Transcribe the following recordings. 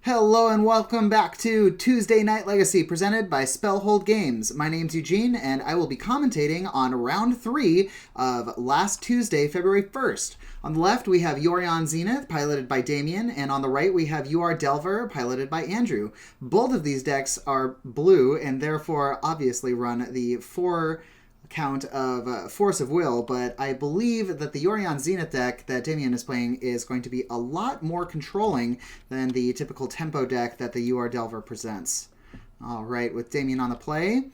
Hello and welcome back to Tuesday Night Legacy presented by Spellhold Games. My name's Eugene and I will be commentating on round 3 of last Tuesday, February 1st. On the left we have Yorion Zenith, piloted by Damien, and on the right we have UR Delver, piloted by Andrew. Both of these decks are blue and therefore obviously run the 4 count of Force of Will, but I believe that the Yorion Zenith deck that Damien is playing is going to be a lot more controlling than the typical tempo deck that the UR Delver presents. Alright, with Damien on the play,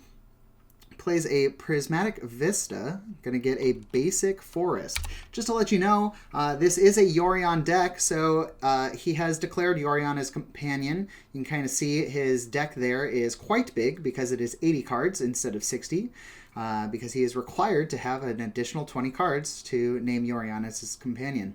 plays a Prismatic Vista, going to get a basic Forest. Just to let you know, this is a Yorion deck, so he has declared Yorion as companion. You can kind of see his deck there is quite big because it is 80 cards instead of 60. Because he is required to have an additional 20 cards to name Yorion as his companion.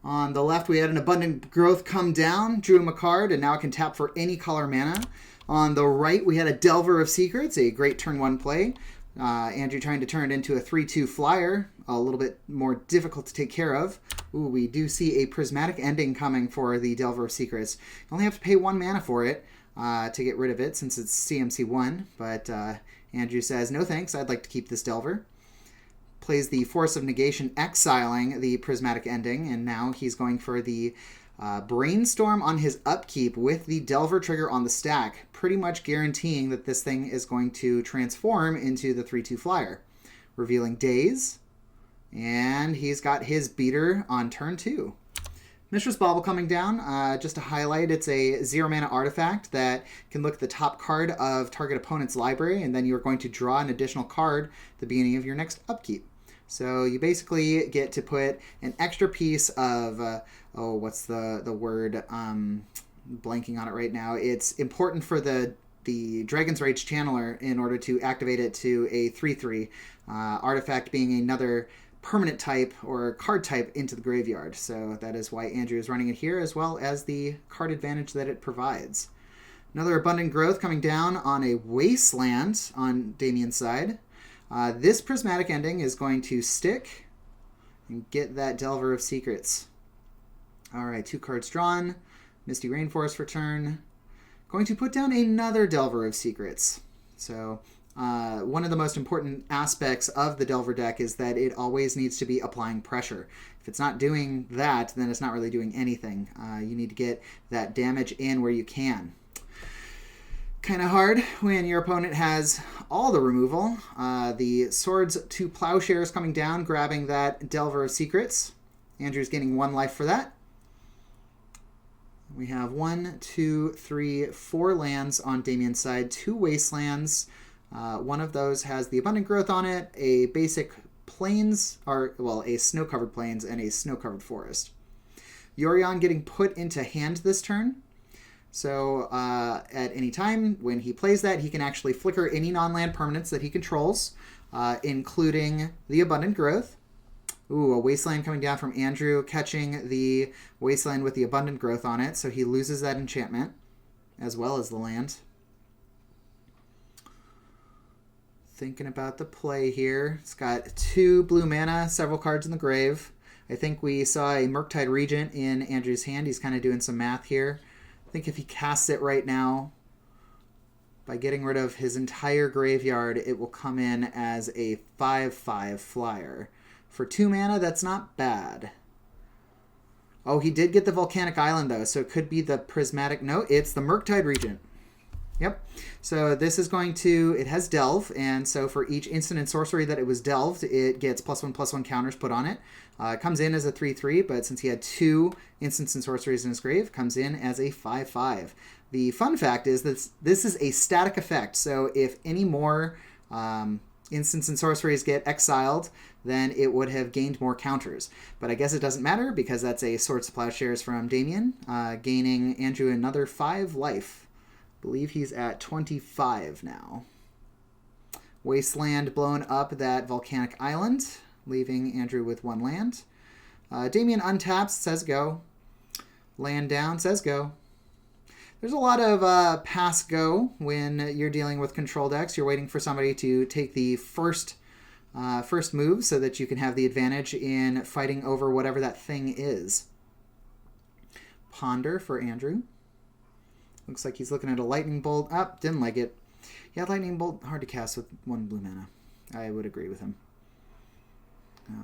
On the left, we had an Abundant Growth come down, drew him a card, and now it can tap for any color mana. On the right, we had a Delver of Secrets, a great turn 1 play. Andrew trying to turn it into a 3/2 flyer, a little bit more difficult to take care of. Ooh, we do see a Prismatic Ending coming for the Delver of Secrets. You only have to pay 1 mana for it to get rid of it since it's CMC 1, but Andrew says, no thanks, I'd like to keep this Delver. Plays the Force of Negation, exiling the Prismatic Ending, and now he's going for the Brainstorm on his upkeep with the Delver trigger on the stack, pretty much guaranteeing that this thing is going to transform into the 3/2 flyer. Revealing Daze, and he's got his beater on turn 2. Mishra's Bauble coming down, just to highlight, it's a 0 mana artifact that can look at the top card of target opponent's library, and then you're going to draw an additional card at the beginning of your next upkeep. So you basically get to put an extra piece of, what's the word? Blanking on it right now. It's important for the Dragon's Rage Channeler in order to activate it to a 3/3, artifact being another permanent type or card type into the graveyard. So that is why Andrew is running it here, as well as the card advantage that it provides. Another Abundant Growth coming down on a Wasteland on Damien's side. This Prismatic Ending is going to stick and get that Delver of Secrets. Alright, 2 cards drawn. Misty Rainforest for turn. Going to put down another Delver of Secrets. So one of the most important aspects of the Delver deck is that it always needs to be applying pressure. If it's not doing that, then it's not really doing anything. You need to get that damage in where you can. Kind of hard when your opponent has all the removal. The Swords to Plowshares coming down, grabbing that Delver of Secrets. Andrew's getting 1 life for that. We have 1, 2, 3, 4 lands on Damien's side, 2 Wastelands. One of those has the Abundant Growth on it, a basic plains, a snow-covered plains, and a snow-covered forest. Yorion getting put into hand this turn. So at any time when he plays that, he can actually flicker any non-land permanents that he controls, including the Abundant Growth. Ooh, a Wasteland coming down from Andrew, catching the Wasteland with the Abundant Growth on it, so he loses that enchantment, as well as the land. Thinking about the play here. It's got 2 blue mana, several cards in the grave. I think we saw a Murktide Regent in Andrew's hand. He's kind of doing some math here. I think if he casts it right now, by getting rid of his entire graveyard, it will come in as a 5/5 flyer. For 2 mana, that's not bad. Oh, he did get the Volcanic Island, though, so it could be the Prismatic... No, it's the Murktide Regent. Yep. So this is going to... It has Delve, and so for each instant and sorcery that it was delved, it gets +1/+1 counters put on it. It comes in as a 3/3, but since he had 2 instants and sorceries in his grave, comes in as a 5/5. The fun fact is that this is a static effect, so if any more instants and sorceries get exiled, then it would have gained more counters. But I guess it doesn't matter, because that's a Swords to Plowshares from Damien, gaining Andrew another 5 life. I believe he's at 25 now. Wasteland blowing up that Volcanic Island, leaving Andrew with 1 land. Damien untaps, says go. Land down, says go. There's a lot of pass go when you're dealing with control decks. You're waiting for somebody to take the first move so that you can have the advantage in fighting over whatever that thing is. Ponder for Andrew. Looks like he's looking at a lightning bolt. Oh, didn't like it. Yeah, lightning bolt, hard to cast with 1 blue mana. I would agree with him.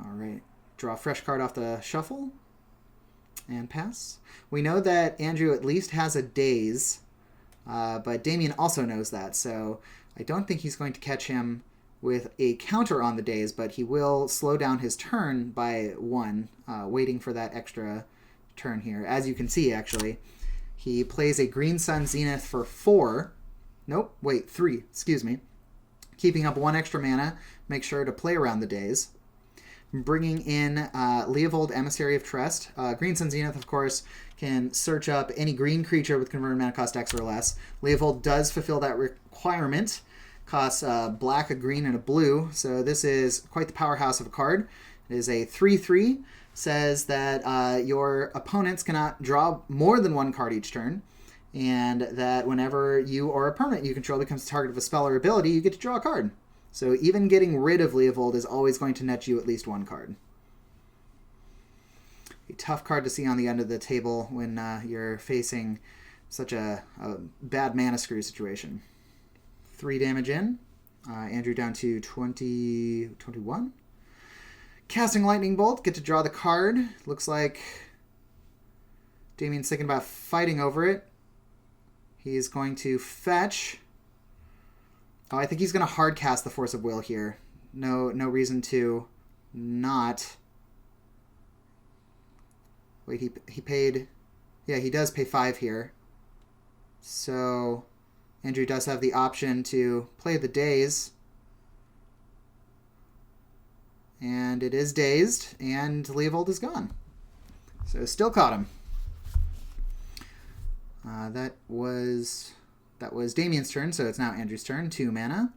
All right. Draw a fresh card off the shuffle. And pass. We know that Andrew at least has a daze. But Damien also knows that. So I don't think he's going to catch him with a counter on the daze. But he will slow down his turn by 1. Waiting for that extra turn here. As you can see, actually. He plays a Green Sun Zenith for 4. Nope, wait, 3, excuse me. Keeping up 1 extra mana. Make sure to play around the days. Bringing in Leovold, Emissary of Trust. Green Sun Zenith, of course, can search up any green creature with converted mana cost X or less. Leovold does fulfill that requirement. Costs black, a green, and a blue. So this is quite the powerhouse of a card. It is a 3/3. Says that your opponents cannot draw more than 1 card each turn, and that whenever you or a permanent you control becomes the target of a spell or ability, you get to draw a card. So even getting rid of Leovold is always going to net you at least 1 card. A tough card to see on the end of the table when you're facing such a bad mana screw situation. 3 damage in. Andrew down to 21. Casting Lightning Bolt, get to draw the card. Looks like Damien's thinking about fighting over it. He's going to fetch. Oh, I think he's going to hard cast the Force of Will here. No reason to not. Wait, he paid. Yeah, he does pay 5 here. So Andrew does have the option to play the daze. And it is dazed, and Leovold is gone. So still caught him. That was Damien's turn, so it's now Andrew's turn. 2 mana.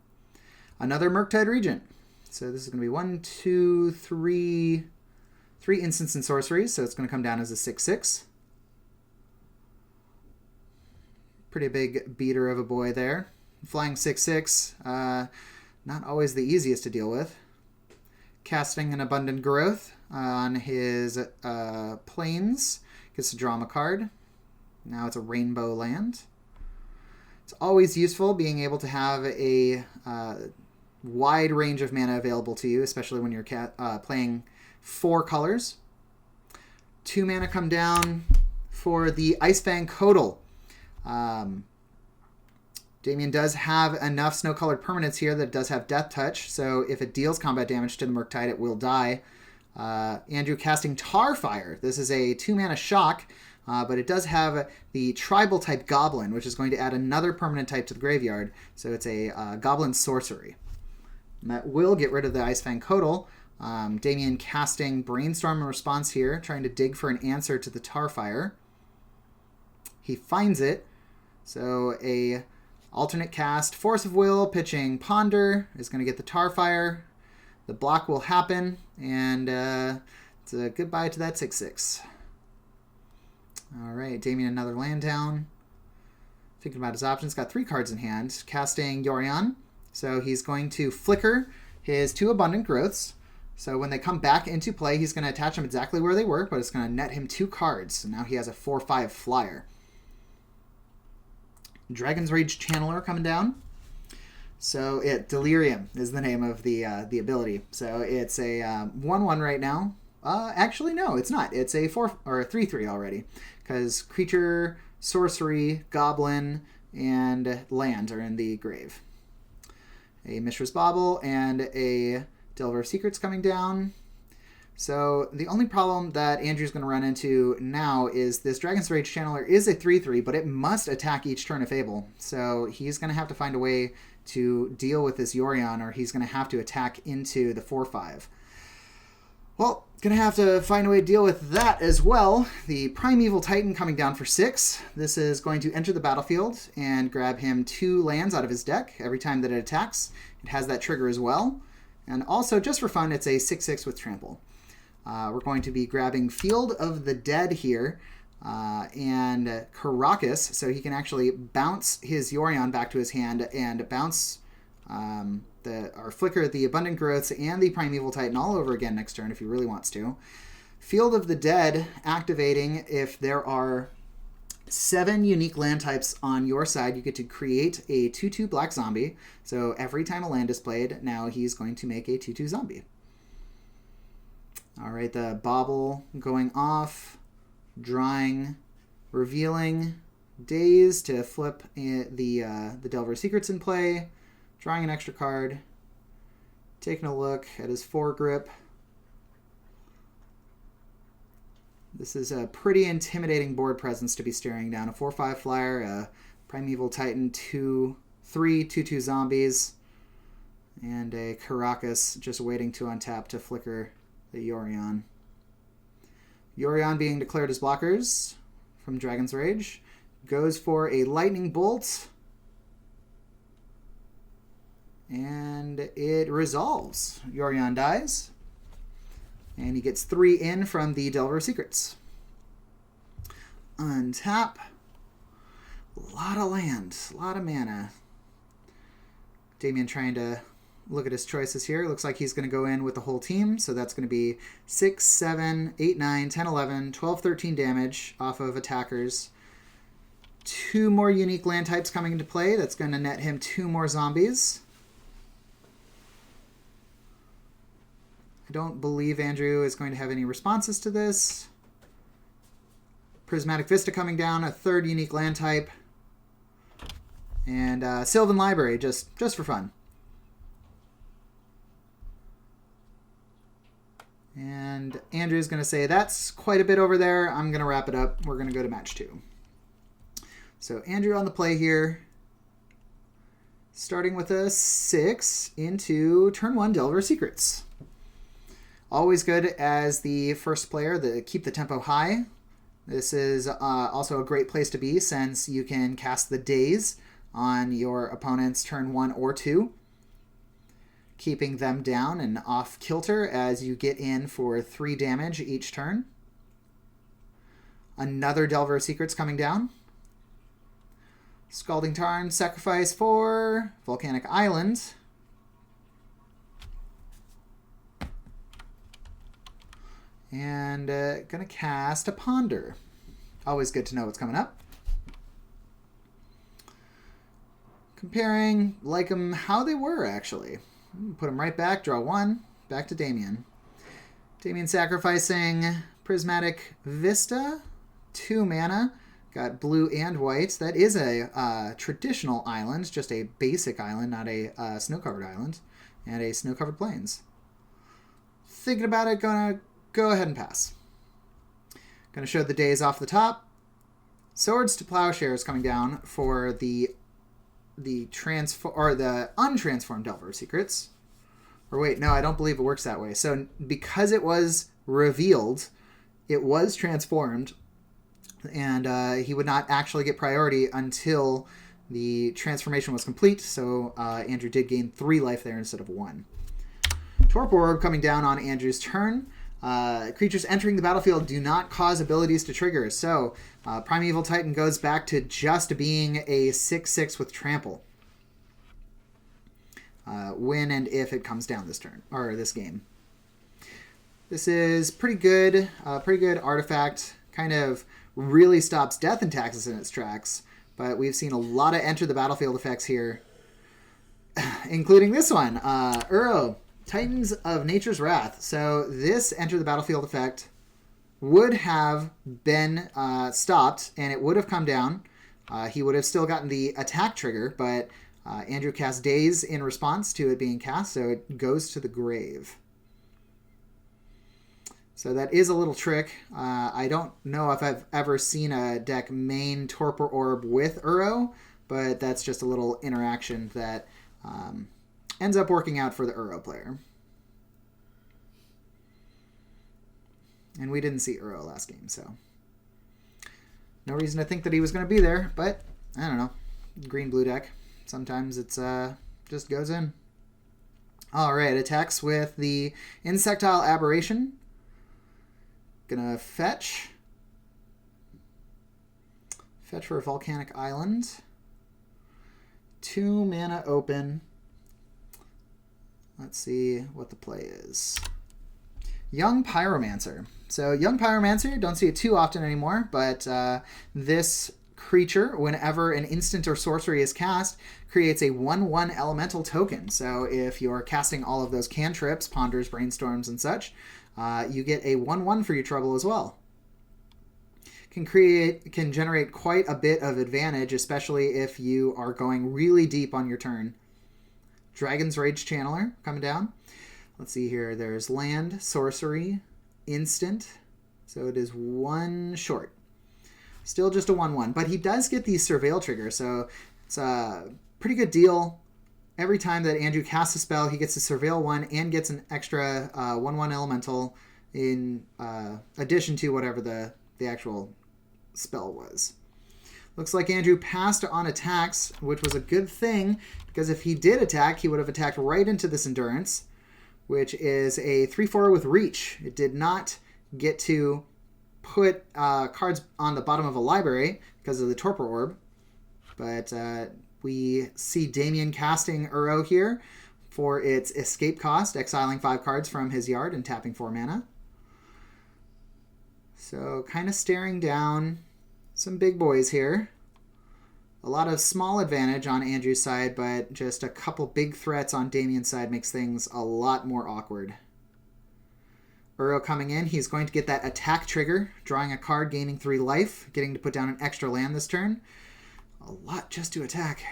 Another Murktide Regent. So this is going to be 1, 2, 3 instants and sorceries, so it's going to come down as a 6/6. Pretty big beater of a boy there. Flying 6/6, not always the easiest to deal with. Casting an Abundant Growth on his plains. Gets to draw him a card. Now it's a rainbow land. It's always useful being able to have a wide range of mana available to you, especially when you're playing 4 colors. 2 mana come down for the Icefang Codal. Damien does have enough snow-colored permanents here that it does have Death Touch, so if it deals combat damage to the Murktide, it will die. Andrew casting Tarfire. This is a 2-mana shock, but it does have the Tribal-type Goblin, which is going to add another permanent type to the graveyard, so it's a Goblin Sorcery. And that will get rid of the Icefang Codal. Damien casting Brainstorm in response here, trying to dig for an answer to the Tarfire. He finds it, so a alternate cast, Force of Will, pitching Ponder, is going to get the Tarfire. The block will happen, and it's a goodbye to that 6/6. All right, Damien another land down. Thinking about his options, got 3 cards in hand. Casting Yorion, so he's going to flicker his 2 Abundant Growths. So when they come back into play, he's going to attach them exactly where they were, but it's going to net him 2 cards. So now he has a 4/5 flyer. Dragon's Rage Channeler coming down. So Delirium is the name of the ability. So it's a 1/1 right now. Actually, no, it's not. It's a 4 or a 3/3 already, because creature, sorcery, goblin, and land are in the grave. A Mishra's Bauble and a Delver of Secrets coming down. So the only problem that Andrew's going to run into now is this Dragon's Rage Channeler is a 3/3, but it must attack each turn if able. So he's going to have to find a way to deal with this Yorion, or he's going to have to attack into the 4/5. Well, going to have to find a way to deal with that as well. The Primeval Titan coming down for 6. This is going to enter the battlefield and grab him 2 lands out of his deck every time that it attacks. It has that trigger as well. And also, just for fun, it's a 6/6 with Trample. We're going to be grabbing Field of the Dead here and Karakas, so he can actually bounce his Yorion back to his hand and bounce or flicker the Abundant Growths and the Primeval Titan all over again next turn if he really wants to. Field of the Dead activating if there are 7 unique land types on your side. You get to create a 2/2 black zombie. So every time a land is played, now he's going to make a 2/2 zombie. All right, the bauble going off, drawing, revealing, daze to flip the Delver Secrets in play, drawing an extra card, taking a look at his foregrip. This is a pretty intimidating board presence to be staring down. A 4/5 flyer, a Primeval Titan, 3 2/2 zombies, and a Caracas just waiting to untap to flicker the Yorion. Yorion being declared as blockers from Dragon's Rage. Goes for a Lightning Bolt. And it resolves. Yorion dies. And he gets 3 in from the Delver Secrets. Untap. A lot of land. A lot of mana. Damien trying to look at his choices here. Looks like he's going to go in with the whole team. So that's going to be 6, 7, 8, 9, 10, 11, 12, 13 damage off of attackers. 2 more unique land types coming into play. That's going to net him 2 more zombies. I don't believe Andrew is going to have any responses to this. Prismatic Vista coming down, a 3rd unique land type. And Sylvan Library, just for fun. And Andrew's going to say, that's quite a bit over there. I'm going to wrap it up. We're going to go to match 2. So Andrew on the play here. Starting with a 6 into turn 1 Delver Secrets. Always good as the first player to keep the tempo high. This is also a great place to be since you can cast the Daze on your opponent's turn 1 or 2, keeping them down and off kilter as you get in for 3 damage each turn. Another Delver Secrets coming down. Scalding Tarn, sacrifice for Volcanic Island. And gonna cast a Ponder. Always good to know what's coming up. Comparing, like them how they were, actually. Put them right back, draw 1, back to Damien. Damien sacrificing Prismatic Vista, 2 mana. Got blue and white. That is a traditional island, just a basic island, not a snow-covered island. And a snow-covered plains. Thinking about it, gonna go ahead and pass. Gonna show the days off the top. Swords to Plowshares coming down for the untransformed Delver Secrets. Or wait, no, I don't believe it works that way. So because it was revealed, it was transformed, and he would not actually get priority until the transformation was complete. So Andrew did gain 3 life there instead of 1. Torpor Orb coming down on Andrew's turn. Creatures entering the battlefield do not cause abilities to trigger. So Primeval Titan goes back to just being a 6/6 with trample. When and if it comes down this turn, or this game. This is pretty good artifact. Kind of really stops death and taxes in its tracks. But we've seen a lot of enter the battlefield effects here. Including this one. Uro. Titans of Nature's Wrath. So this enter the battlefield effect would have been stopped, and it would have come down. He would have still gotten the attack trigger, but Andrew cast Daze in response to it being cast, so it goes to the grave. So that is a little trick. I don't know if I've ever seen a deck main Torpor Orb with Uro, but that's just a little interaction that ends up working out for the Uro player. And we didn't see Uro last game, so no reason to think that he was going to be there, but I don't know. Green-blue deck. Sometimes it's just goes in. All right, attacks with the Insectile Aberration. Gonna fetch. Fetch for a Volcanic Island. 2 mana open. Let's see what the play is. Young Pyromancer. So Young Pyromancer, don't see it too often anymore, but this creature, whenever an instant or sorcery is cast, creates a 1/1 elemental token. So if you're casting all of those cantrips, ponders, brainstorms, and such, you get a 1/1 for your trouble as well. Can generate quite a bit of advantage, especially if you are going really deep on your turn. Dragon's Rage Channeler coming down. Let's see here. There's land, sorcery, instant. So it is 1 short. Still just a 1/1. But he does get the Surveil trigger, so it's a pretty good deal. Every time that Andrew casts a spell, he gets a Surveil 1 and gets an extra 1/1 elemental in addition to whatever the actual spell was. Looks like Andrew passed on attacks, which was a good thing, because if he did attack, he would have attacked right into this Endurance, which is a 3/4 with reach. It did not get to put cards on the bottom of a library because of the Torpor Orb, but we see Damien casting Uro here for its escape cost, exiling 5 cards from his yard and tapping 4 mana. So kind of staring down some big boys here. A lot of small advantage on Andrew's side, but just a couple big threats on Damien's side makes things a lot more awkward. Uro coming in, he's going to get that attack trigger, drawing a card, gaining 3 life, getting to put down an extra land this turn. A lot just to attack.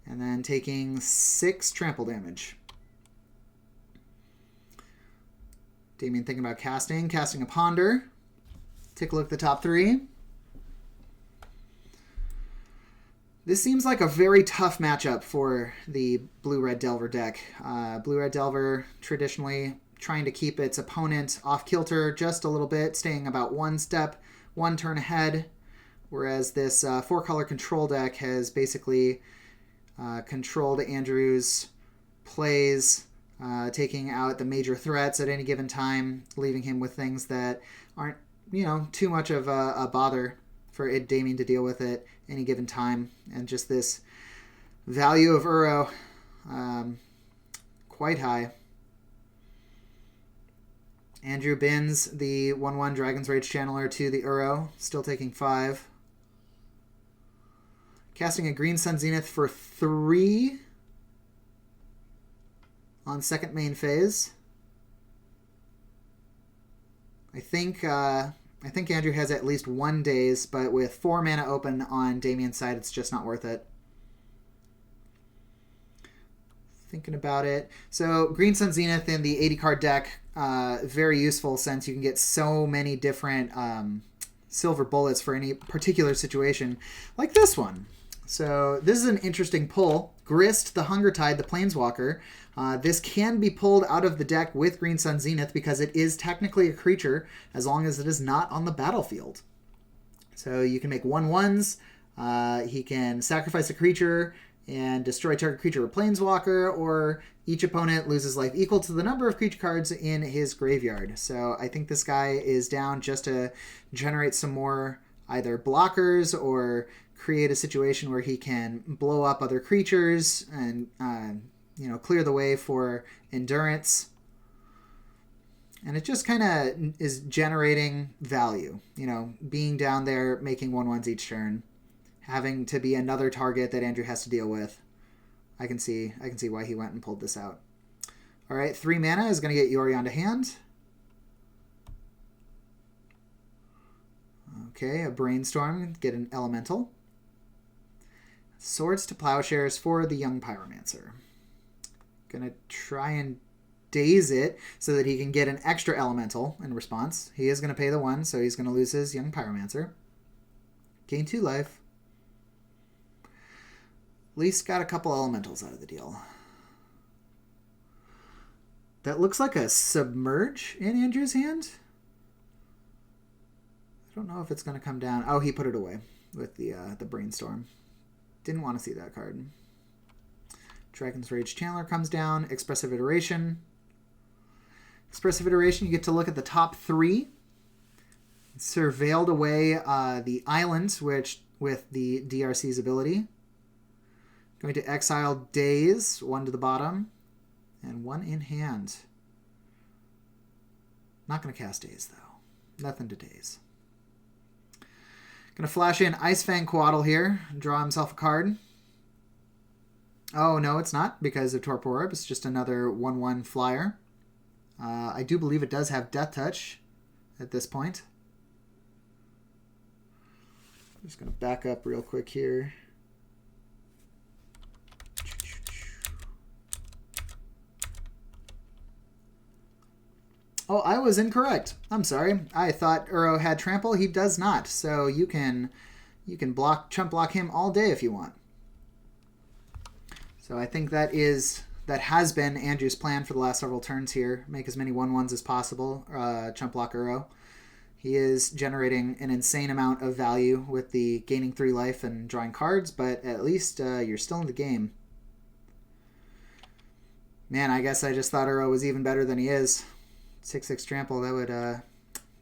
And then taking 6 trample damage. Damien thinking about casting a Ponder. Take a look at the top 3. This seems like a very tough matchup for the Blue-Red Delver deck. Blue-Red Delver traditionally trying to keep its opponent off kilter just a little bit, staying about 1 step, 1 turn ahead, whereas this 4-color control deck has basically controlled Andrew's plays, taking out the major threats at any given time, leaving him with things that aren't too much of a bother for Damien to deal with at any given time. And just this value of Uro, quite high. Andrew bins the 1/1 Dragon's Rage Channeler to the Uro, still taking 5. Casting a Green Sun Zenith for 3 on second main phase. I think Andrew has at least 1 daze, but with 4 mana open on Damien's side, it's just not worth it. Thinking about it. So Green Sun Zenith in the 80-card deck, very useful since you can get so many different silver bullets for any particular situation, like this one. So this is an interesting pull. Grist, the Hunger Tide, the Planeswalker. This can be pulled out of the deck with Green Sun Zenith because it is technically a creature as long as it is not on the battlefield. So you can make 1/1s. He can sacrifice a creature and destroy target creature or Planeswalker, or each opponent loses life equal to the number of creature cards in his graveyard. So I think this guy is down just to generate some more either blockers or create a situation where he can blow up other creatures and clear the way for Endurance. And it just kind of is generating value, being down there, making 1/1s each turn, having to be another target that Andrew has to deal with. I can see why he went and pulled this out. All right, 3 mana is going to get Yorion to hand. Okay, a Brainstorm, get an Elemental. Swords to Plowshares for the Young Pyromancer. Gonna try and daze it so that he can get an extra Elemental in response. He is going to pay the 1, so he's going to lose his Young Pyromancer. Gain 2 life. At least got a couple Elementals out of the deal. That looks like a Submerge in Andrew's hand. I don't know if it's going to come down. Oh, he put it away with the Brainstorm. Didn't want to see that card. Dragon's Rage Channeler comes down. Expressive Iteration. Expressive Iteration, you get to look at the top 3. Surveilled away the islands, which with the DRC's ability. Going to exile Daze, 1 to the bottom, and 1 in hand. Not going to cast Daze, though. Nothing to Daze. Gonna flash in Ice Fang Coatl here, draw himself a card. Oh, no, it's not because of Torpor Orb. It's just another 1/1 flyer. I do believe it does have Death Touch at this point. I'm just going to back up real quick here. Oh, I was incorrect. I'm sorry. I thought Uro had Trample. He does not. So you can chump block him all day if you want. So I think that has been Andrew's plan for the last several turns here. Make as many 1/1s as possible. Chump block Uro. He is generating an insane amount of value with the gaining 3 life and drawing cards, but at least you're still in the game. Man, I guess I just thought Uro was even better than he is. 6/6 trample, that would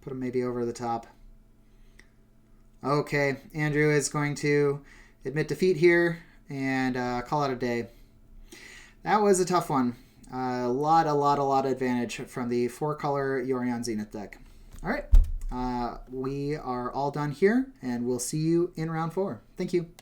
put him maybe over the top. Okay, Andrew is going to admit defeat here and call it a day. That was a tough one. A lot of advantage from the 4-color Yorion Zenith deck. All right, we are all done here, and we'll see you in round 4. Thank you.